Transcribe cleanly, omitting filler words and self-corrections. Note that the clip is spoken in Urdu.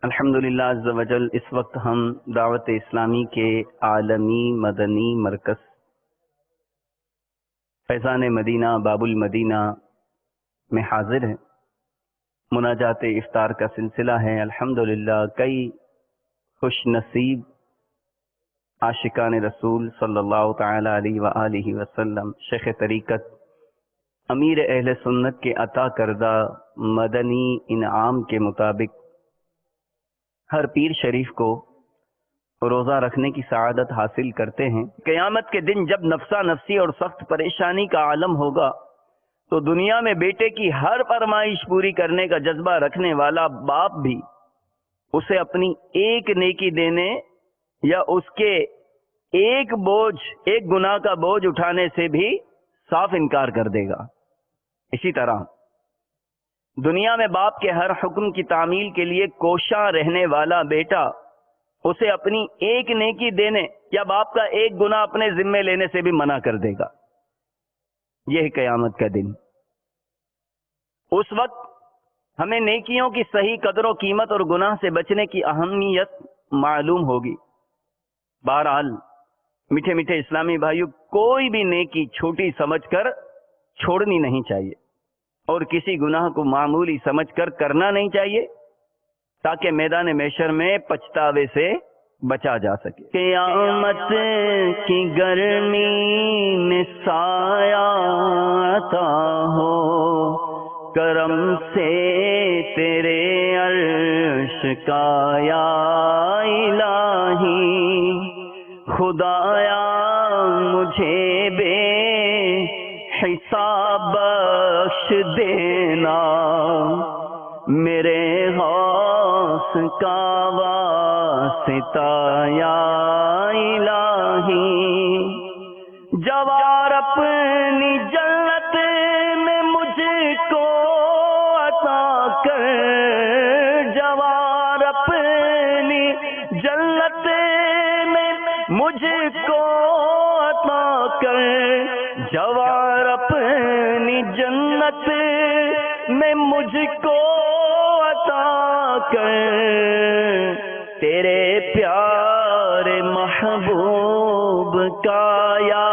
الحمدللہ عز و جل اس وقت ہم دعوت اسلامی کے عالمی مدنی مرکز فیضان مدینہ باب المدینہ میں حاضر ہیں۔ مناجات افطار کا سلسلہ ہے۔ الحمدللہ کئی خوش نصیب عاشقان رسول صلی اللہ تعالی علیہ وآلہ وسلم شیخ طریقت امیر اہل سنت کے عطا کردہ مدنی انعام کے مطابق ہر پیر شریف کو روزہ رکھنے کی سعادت حاصل کرتے ہیں۔ قیامت کے دن جب نفسا نفسی اور سخت پریشانی کا عالم ہوگا تو دنیا میں بیٹے کی ہر فرمائش پوری کرنے کا جذبہ رکھنے والا باپ بھی اسے اپنی ایک نیکی دینے یا اس کے ایک گناہ کا بوجھ اٹھانے سے بھی صاف انکار کر دے گا۔ اسی طرح دنیا میں باپ کے ہر حکم کی تعمیل کے لیے کوشاں رہنے والا بیٹا اسے اپنی ایک نیکی دینے یا باپ کا ایک گناہ اپنے ذمے لینے سے بھی منع کر دے گا۔ یہ ہے قیامت کا دن۔ اس وقت ہمیں نیکیوں کی صحیح قدر و قیمت اور گناہ سے بچنے کی اہمیت معلوم ہوگی۔ بہرحال میٹھے میٹھے اسلامی بھائیوں، کوئی بھی نیکی چھوٹی سمجھ کر چھوڑنی نہیں چاہیے اور کسی گناہ کو معمولی سمجھ کر کرنا نہیں چاہیے تاکہ میدان محشر میں پچھتاوے سے بچا جا سکے۔ قیامت کی گرمی میں سایہ عطا ہو کرم سے تیرے عرش کا یا الہی، خدایا مجھے بے حساب بخش دینا، میرے غوث کا واسطہ یا الہی، جوار اپنی جنت میں مجھ کو عطا کر، جوار اپنی جنت میں مجھ کو عطا کر، جوار اپنی جنت میں مجھ کو عطا کر، تیرے پیارے محبوب کا یا